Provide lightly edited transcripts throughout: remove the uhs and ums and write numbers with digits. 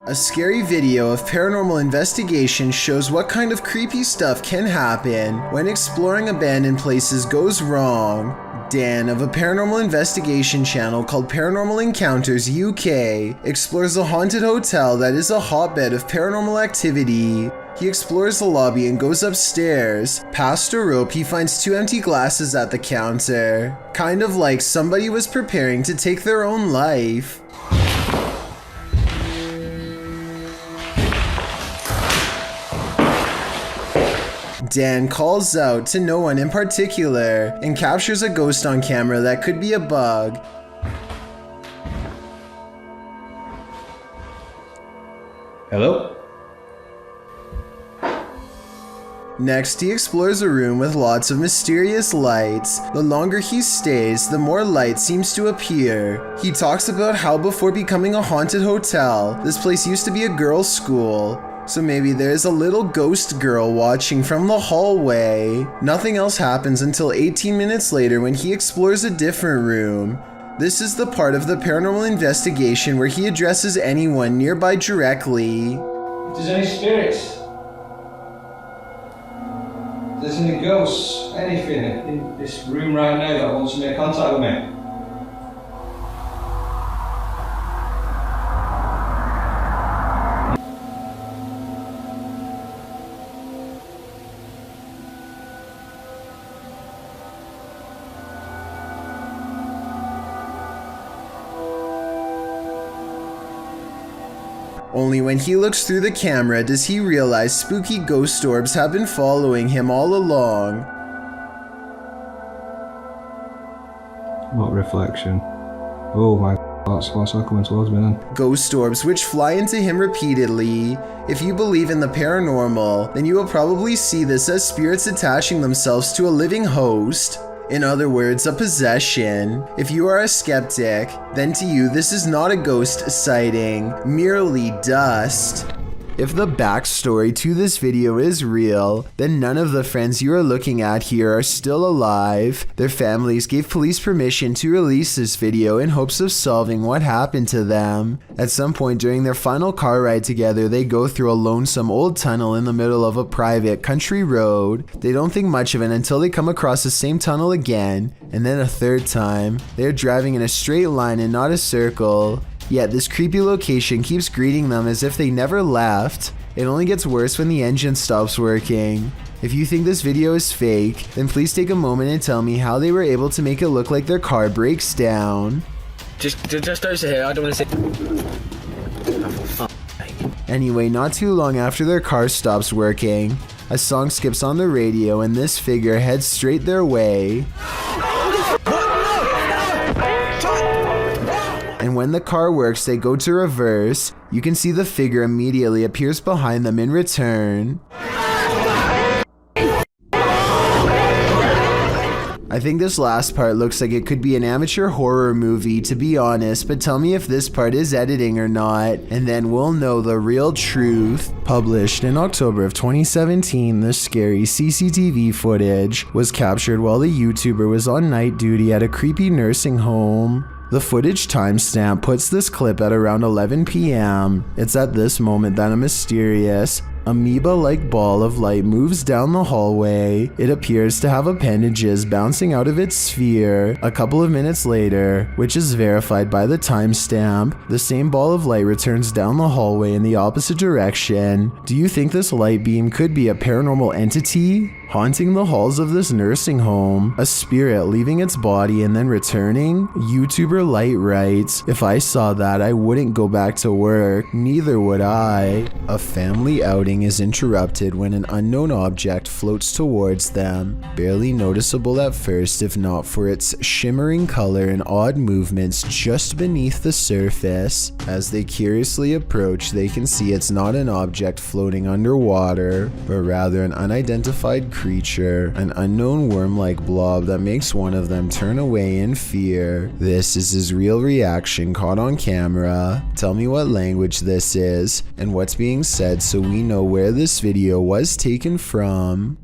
A scary video of paranormal investigation shows what kind of creepy stuff can happen when exploring abandoned places goes wrong. Dan of a paranormal investigation channel called Paranormal Encounters UK explores a haunted hotel that is a hotbed of paranormal activity. He explores the lobby and goes upstairs. Past a rope, he finds 2 empty glasses at the counter. Kind of like somebody was preparing to take their own life. Dan calls out to no one in particular and captures a ghost on camera that could be a bug. Hello? Next, he explores a room with lots of mysterious lights. The longer he stays, the more light seems to appear. He talks about how before becoming a haunted hotel, this place used to be a girls' school. So maybe there's a little ghost girl watching from the hallway. Nothing else happens until 18 minutes later when he explores a different room. This is the part of the paranormal investigation where he addresses anyone nearby directly. If there's any spirits, if there's any ghosts, anything in this room right now that wants to make contact with me. Only when he looks through the camera does he realize spooky ghost orbs have been following him all along. What reflection? Oh my, that's all coming towards me then. Ghost orbs which fly into him repeatedly. If you believe in the paranormal, then you will probably see this as spirits attaching themselves to a living host. In other words, a possession. If you are a skeptic, then to you this is not a ghost sighting, merely dust. If the backstory to this video is real, then none of the friends you are looking at here are still alive. Their families gave police permission to release this video in hopes of solving what happened to them. At some point during their final car ride together, they go through a lonesome old tunnel in the middle of a private country road. They don't think much of it until they come across the same tunnel again, and then a third time. They are driving in a straight line and not a circle. Yet this creepy location keeps greeting them as if they never left. It only gets worse when the engine stops working. If you think this video is fake, then please take a moment and tell me how they were able to make it look like their car breaks down. Just over here, I don't want to say. Anyway, not too long after their car stops working, a song skips on the radio and this figure heads straight their way. And when the car works, they go to reverse. You can see the figure immediately appears behind them in return. I think this last part looks like it could be an amateur horror movie, to be honest, but tell me if this part is editing or not, and then we'll know the real truth. Published in October of 2017, this scary CCTV footage was captured while the YouTuber was on night duty at a creepy nursing home. The footage timestamp puts this clip at around 11 p.m. It's at this moment that a mysterious, amoeba-like ball of light moves down the hallway. It appears to have appendages bouncing out of its sphere. A couple of minutes later, which is verified by the timestamp, the same ball of light returns down the hallway in the opposite direction. Do you think this light beam could be a paranormal entity haunting the halls of this nursing home? A spirit leaving its body and then returning? YouTuber Light writes, "If I saw that, I wouldn't go back to work. Neither would I." A family outing is interrupted when an unknown object floats towards them, barely noticeable at first if not for its shimmering color and odd movements just beneath the surface. As they curiously approach, they can see it's not an object floating underwater, but rather an unidentified creature, an unknown worm-like blob that makes one of them turn away in fear. This is his real reaction caught on camera. Tell me what language this is and what's being said so we know where this video was taken from.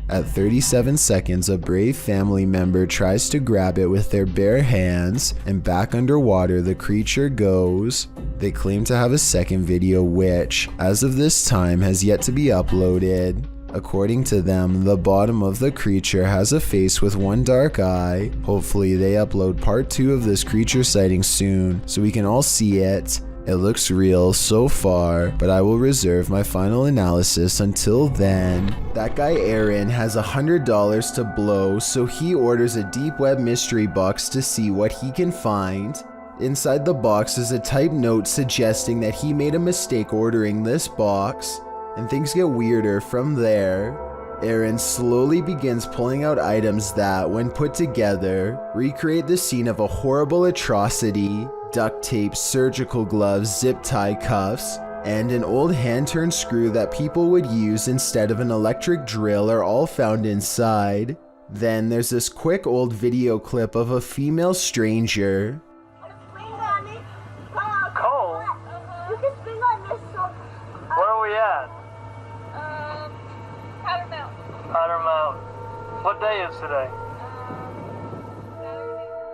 At 37 seconds, a brave family member tries to grab it with their bare hands, and back underwater the creature goes. They claim to have a second video which, as of this time, has yet to be uploaded. According to them, the bottom of the creature has a face with one dark eye. Hopefully they upload part 2 of this creature sighting soon so we can all see it. It looks real so far, but I will reserve my final analysis until then. That guy Aaron has $100 to blow, so he orders a deep web mystery box to see what he can find. Inside the box is a typed note suggesting that he made a mistake ordering this box, and things get weirder from there. Aaron slowly begins pulling out items that, when put together, recreate the scene of a horrible atrocity. Duct tape, surgical gloves, zip tie cuffs, and an old hand-turned screw that people would use instead of an electric drill are all found inside. Then there's this quick old video clip of a female stranger. Cole? You can swing on this one. Where are we at? Powder Mountain. Powder Mountain. What day is today?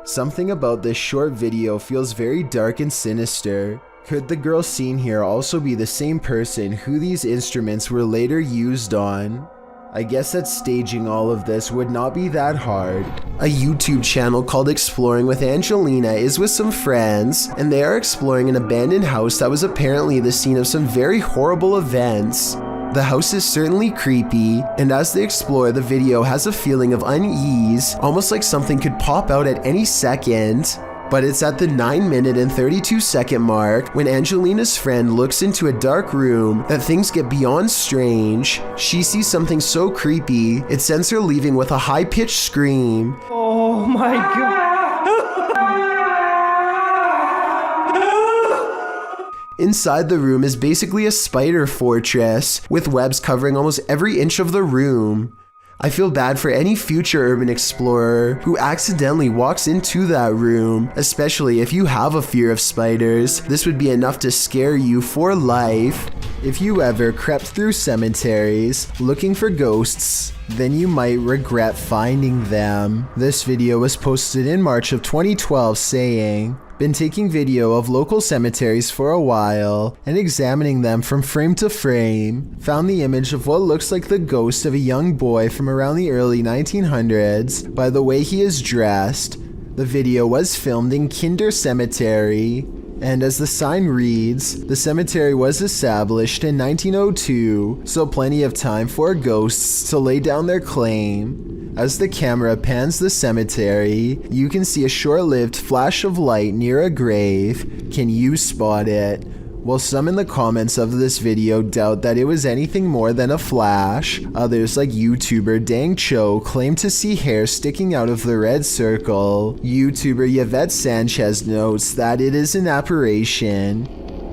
Something about this short video feels very dark and sinister. Could the girl seen here also be the same person who these instruments were later used on? I guess that staging all of this would not be that hard. A YouTube channel called Exploring with Angelina is with some friends, and they are exploring an abandoned house that was apparently the scene of some very horrible events. The house is certainly creepy, and as they explore, the video has a feeling of unease, almost like something could pop out at any second. But it's at the 9-minute and 32-second mark when Angelina's friend looks into a dark room that things get beyond strange. She sees something so creepy, it sends her leaving with a high-pitched scream. Oh my god. Inside the room is basically a spider fortress, with webs covering almost every inch of the room. I feel bad for any future urban explorer who accidentally walks into that room, especially if you have a fear of spiders. This would be enough to scare you for life. If you ever crept through cemeteries looking for ghosts, then you might regret finding them. This video was posted in March of 2012 saying, "Been taking video of local cemeteries for a while and examining them from frame to frame. Found the image of what looks like the ghost of a young boy from around the early 1900s by the way he is dressed. The video was filmed in Kinder Cemetery, and as the sign reads, the cemetery was established in 1902, so plenty of time for ghosts to lay down their claim." As the camera pans the cemetery, you can see a short-lived flash of light near a grave. Can you spot it? While some in the comments of this video doubt that it was anything more than a flash, others like YouTuber Dang Cho claim to see hair sticking out of the red circle. YouTuber Yvette Sanchez notes that it is an apparition.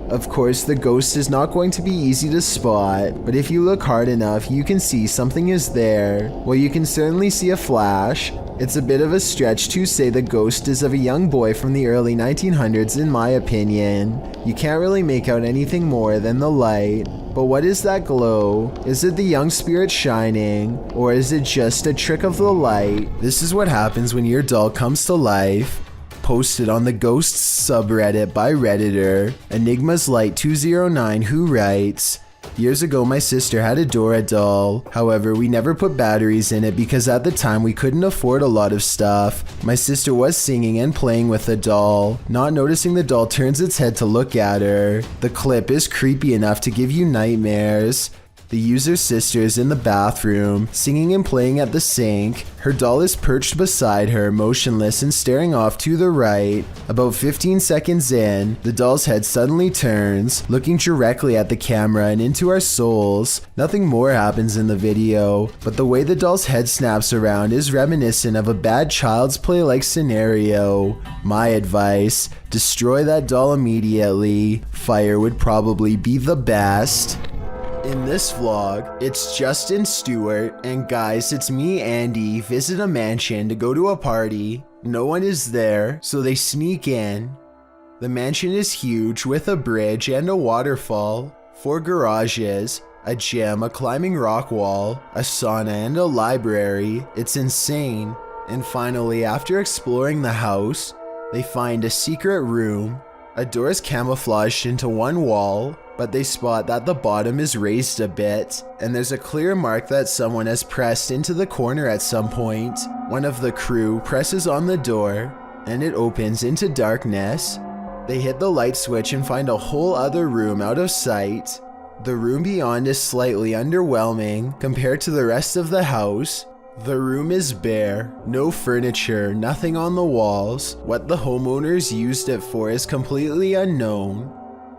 Of course, the ghost is not going to be easy to spot, but if you look hard enough, you can see something is there. Well, you can certainly see a flash. It's a bit of a stretch to say the ghost is of a young boy from the early 1900s in my opinion. You can't really make out anything more than the light. But what is that glow? Is it the young spirit shining? Or is it just a trick of the light? This is what happens when your doll comes to life. Posted on the Ghosts subreddit by Redditor, Enigma's Light 209, who writes, "Years ago my sister had a Dora doll. However, we never put batteries in it because at the time we couldn't afford a lot of stuff. My sister was singing and playing with the doll. Not noticing the doll turns its head to look at her. The clip is creepy enough to give you nightmares. The user's sister is in the bathroom, singing and playing at the sink. Her doll is perched beside her, motionless and staring off to the right. About 15 seconds in, the doll's head suddenly turns, looking directly at the camera and into our souls. Nothing more happens in the video, but the way the doll's head snaps around is reminiscent of a bad Child's Play-like scenario. My advice, destroy that doll immediately. Fire would probably be the best." In this vlog, it's Justin Stewart, and guys, it's me, Andy, visit a mansion to go to a party. No one is there, so they sneak in. The mansion is huge with a bridge and a waterfall, 4 garages, a gym, a climbing rock wall, a sauna, and a library. It's insane. And finally, after exploring the house, they find a secret room. A door is camouflaged into one wall, but they spot that the bottom is raised a bit, and there's a clear mark that someone has pressed into the corner at some point. One of the crew presses on the door, and it opens into darkness. They hit the light switch and find a whole other room out of sight. The room beyond is slightly underwhelming compared to the rest of the house. The room is bare, no furniture, nothing on the walls. What the homeowners used it for is completely unknown.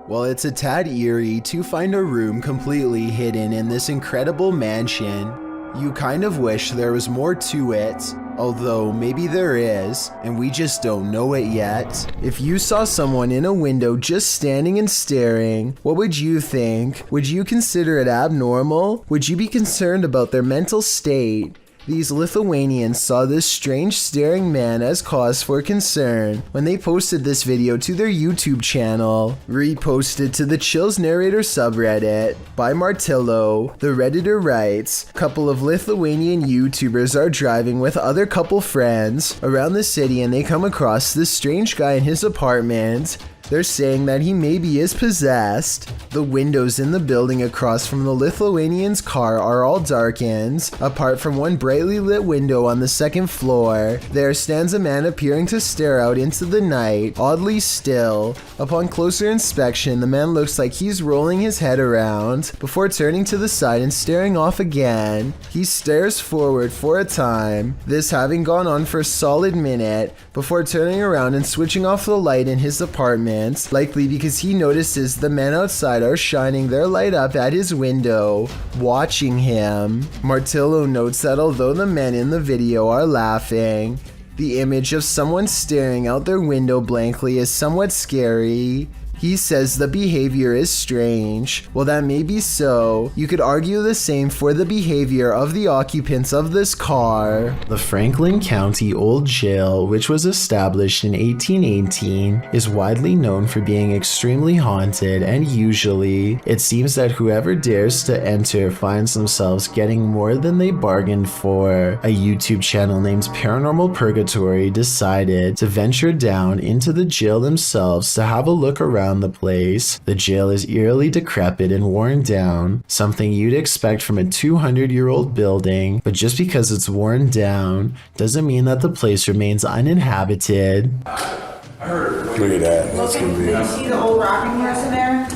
While it's a tad eerie to find a room completely hidden in this incredible mansion, you kind of wish there was more to it, although maybe there is, and we just don't know it yet. If you saw someone in a window just standing and staring, what would you think? Would you consider it abnormal? Would you be concerned about their mental state? These Lithuanians saw this strange staring man as cause for concern when they posted this video to their YouTube channel. Reposted to the Chills Narrator subreddit by Martillo, the Redditor writes, "Couple of Lithuanian YouTubers are driving with other couple friends around the city and they come across this strange guy in his apartment. They're saying that he maybe is possessed. The windows in the building across from the Lithuanian's car are all darkened. Apart from one brightly lit window on the second floor, there stands a man appearing to stare out into the night, oddly still. Upon closer inspection, the man looks like he's rolling his head around before turning to the side and staring off again. He stares forward for a time, this having gone on for a solid minute, before turning around and switching off the light in his apartment, likely because he notices the men outside are shining their light up at his window, watching him." Martillo notes that although the men in the video are laughing, the image of someone staring out their window blankly is somewhat scary. He says the behavior is strange. Well, that may be so. You could argue the same for the behavior of the occupants of this car. The Franklin County Old Jail, which was established in 1818, is widely known for being extremely haunted, and usually, it seems that whoever dares to enter finds themselves getting more than they bargained for. A YouTube channel named Paranormal Purgatory decided to venture down into the jail themselves to have a look around the place. The jail is eerily decrepit and worn down, something you'd expect from a 200-year-old building, but just because it's worn down doesn't mean that the place remains uninhabited. Look at that. That's gonna be. Do you see the old rocking horse in there?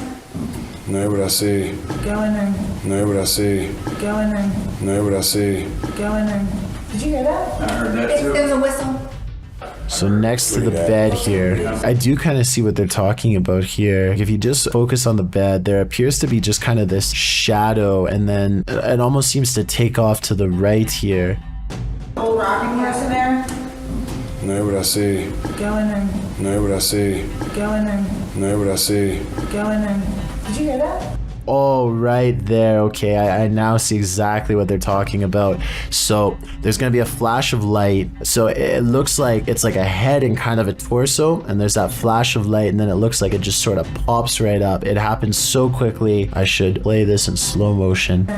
No, what I see. Go in there. No, what I see. Go in there. No, what I see. Go in there. Did you hear that? I heard that too. There was a whistle. So next to the bed here, I do kind of see what they're talking about here. If you just focus on the bed, there appears to be just kind of this shadow, and then it almost seems to take off to the right here. Old rocking horse in there? No, what I see. Go in there. No, what I see. Go in there. No, what I see. Go in there. Did you hear that? Oh, right there. Okay, I now see exactly what they're talking about. So there's going to be a flash of light. So it looks like it's like a head and kind of a torso, and there's that flash of light, and then it looks like it just sort of pops right up. It happens so quickly. I should play this in slow motion.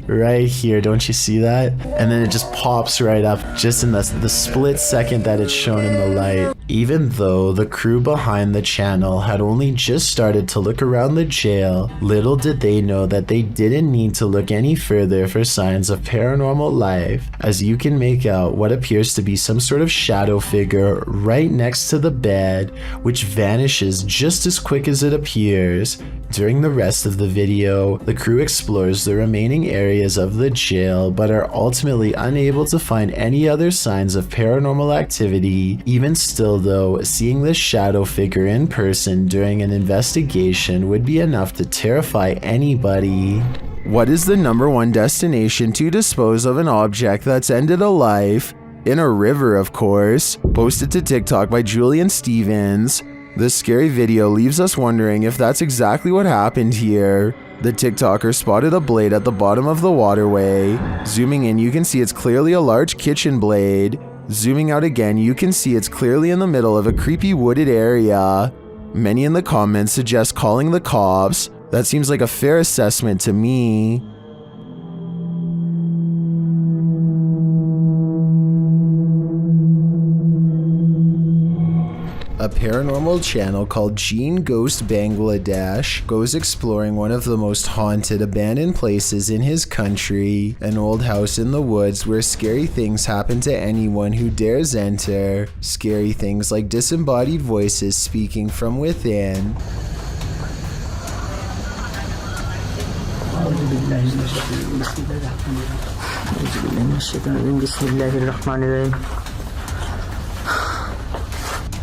Right here, don't you see that? And then it just pops right up just in the split second that it's shown in the light. Even though the crew behind the channel had only just started to look around the jail, little did they know that they didn't need to look any further for signs of paranormal life, as you can make out what appears to be some sort of shadow figure right next to the bed, which vanishes just as quick as it appears. During the rest of the video, the crew explores the remaining areas of the jail, but are ultimately unable to find any other signs of paranormal activity. Even still though, seeing this shadow figure in person during an investigation would be enough to terrify anybody. What is the #1 destination to dispose of an object that's ended a life? In a river, of course. Posted to TikTok by Julian Stevens. This scary video leaves us wondering if that's exactly what happened here. The TikToker spotted a blade at the bottom of the waterway. Zooming in, you can see it's clearly a large kitchen blade. Zooming out again, you can see it's clearly in the middle of a creepy wooded area. Many in the comments suggest calling the cops. That seems like a fair assessment to me. A paranormal channel called Gene Ghost Bangladesh goes exploring one of the most haunted abandoned places in his country, an old house in the woods where scary things happen to anyone who dares enter. Scary things like disembodied voices speaking from within.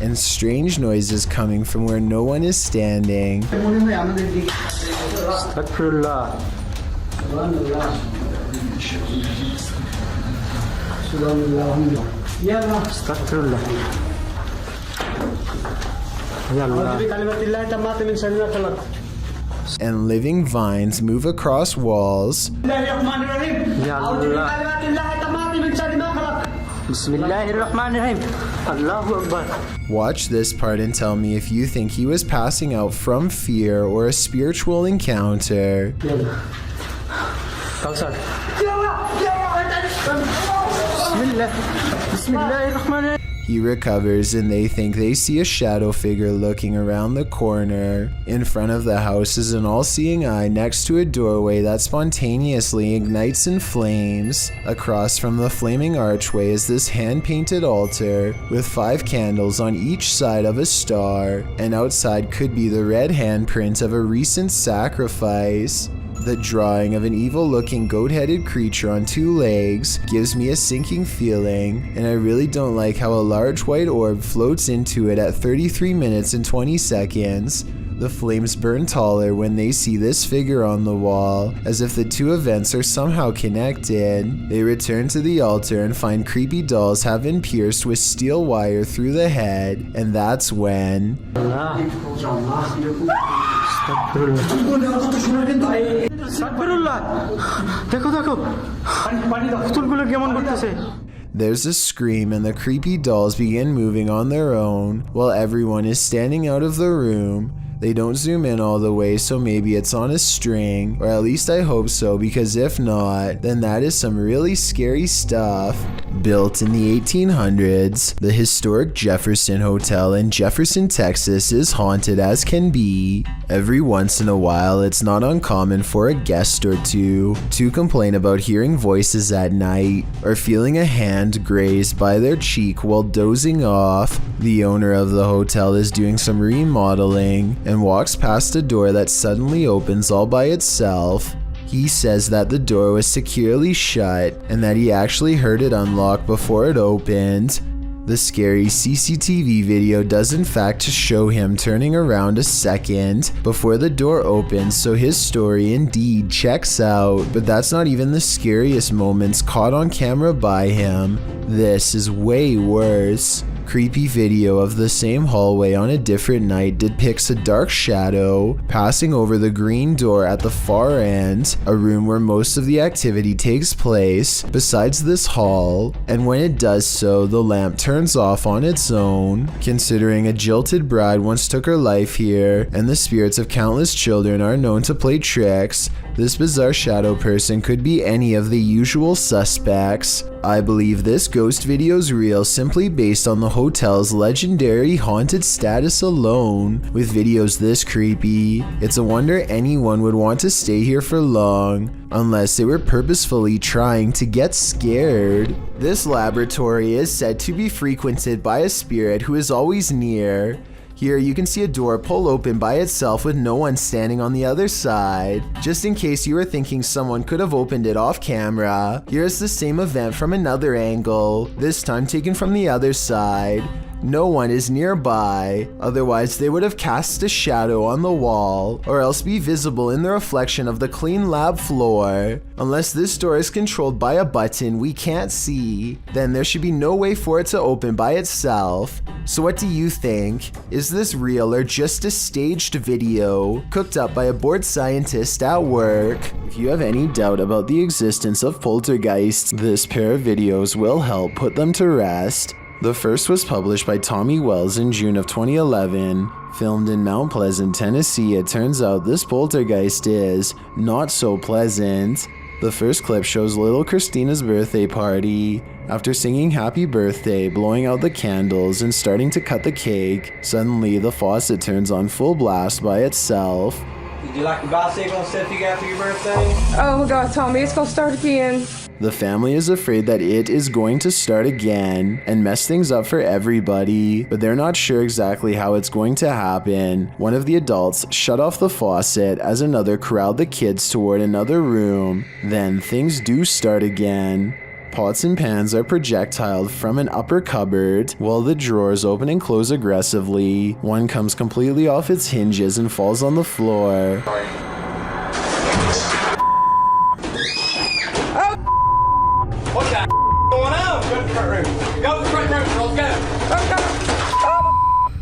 And strange noises coming from where no one is standing. And living vines move across walls. Watch this part and tell me if you think he was passing out from fear or a spiritual encounter. He recovers and they think they see a shadow figure looking around the corner. In front of the house is an all-seeing eye next to a doorway that spontaneously ignites in flames. Across from the flaming archway is this hand-painted altar with 5 candles on each side of a star, and outside could be the red handprint of a recent sacrifice. The drawing of an evil-looking goat-headed creature on 2 legs gives me a sinking feeling, and I really don't like how a large white orb floats into it at 33 minutes and 20 seconds. The flames burn taller when they see this figure on the wall, as if the 2 events are somehow connected. They return to the altar and find creepy dolls have been pierced with steel wire through the head, and that's when... There's a scream and the creepy dolls begin moving on their own, while everyone is standing out of the room. They don't zoom in all the way, so maybe it's on a string, or at least I hope so, because if not, then that is some really scary stuff. Built in the 1800s, the historic Jefferson Hotel in Jefferson, Texas is haunted as can be. Every once in a while, it's not uncommon for a guest or two to complain about hearing voices at night, or feeling a hand grazed by their cheek while dozing off. The owner of the hotel is doing some remodeling, and walks past a door that suddenly opens all by itself. He says that the door was securely shut and that he actually heard it unlock before it opened. The scary CCTV video does in fact show him turning around a second before the door opens, so his story indeed checks out, but that's not even the scariest moments caught on camera by him. This is way worse. Creepy video of the same hallway on a different night depicts a dark shadow passing over the green door at the far end, a room where most of the activity takes place besides this hall, and when it does so, the lamp turns off on its own. Considering a jilted bride once took her life here, and the spirits of countless children are known to play tricks, this bizarre shadow person could be any of the usual suspects. I believe this ghost video's real simply based on the hotel's legendary haunted status alone. With videos this creepy, it's a wonder anyone would want to stay here for long, unless they were purposefully trying to get scared. This laboratory is said to be frequented by a spirit who is always near. Here you can see a door pull open by itself with no one standing on the other side. Just in case you were thinking someone could have opened it off camera, here's the same event from another angle, this time taken from the other side. No one is nearby, otherwise they would have cast a shadow on the wall, or else be visible in the reflection of the clean lab floor. Unless this door is controlled by a button we can't see, then there should be no way for it to open by itself. So what do you think? Is this real or just a staged video, cooked up by a bored scientist at work? If you have any doubt about the existence of poltergeists, this pair of videos will help put them to rest. The first was published by Tommy Wells in June of 2011. Filmed in Mount Pleasant, Tennessee, it turns out this poltergeist is not so pleasant. The first clip shows little Christina's birthday party. After singing happy birthday, blowing out the candles, and starting to cut the cake, suddenly the faucet turns on full blast by itself. Did you like the bicycle and stuff you got for your birthday? Oh my God, Tommy, it's gonna start again. The family is afraid that it is going to start again and mess things up for everybody, but they're not sure exactly how it's going to happen. One of the adults shut off the faucet as another corralled the kids toward another room. Then things do start again. Pots and pans are projectiled from an upper cupboard, while the drawers open and close aggressively. One comes completely off its hinges and falls on the floor. What the going on? Go to the front room. Go to the front room, let's go.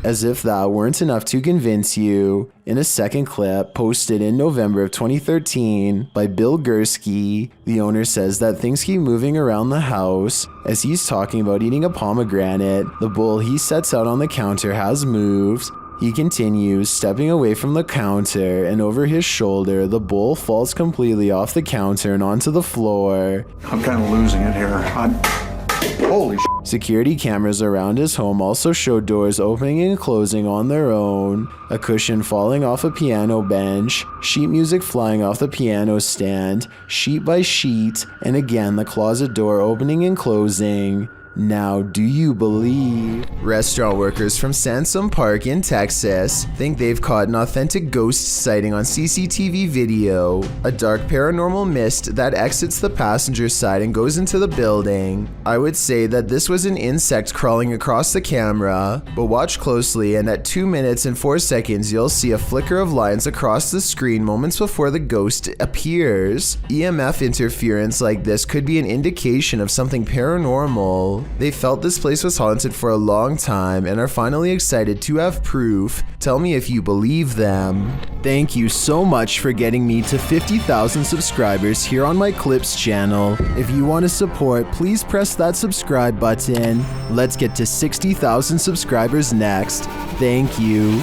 As if that weren't enough to convince you, in a second clip posted in November of 2013 by Bill Gursky, the owner says that things keep moving around the house. As he's talking about eating a pomegranate, the bowl he sets out on the counter has moved. He continues, stepping away from the counter, and over his shoulder, the bowl falls completely off the counter and onto the floor. I'm kind of losing it here. Holy shit. Security cameras around his home also show doors opening and closing on their own, a cushion falling off a piano bench, sheet music flying off the piano stand, sheet by sheet, and again the closet door opening and closing. Now, do you believe? Restaurant workers from Sansom Park in Texas think they've caught an authentic ghost sighting on CCTV video. A dark paranormal mist that exits the passenger side and goes into the building. I would say that this was an insect crawling across the camera, but watch closely and at 2 minutes and 4 seconds you'll see a flicker of lines across the screen moments before the ghost appears. EMF interference like this could be an indication of something paranormal. They felt this place was haunted for a long time and are finally excited to have proof. Tell me if you believe them. Thank you so much for getting me to 50,000 subscribers here on my Clips channel. If you want to support, please press that subscribe button. Let's get to 60,000 subscribers next. Thank you.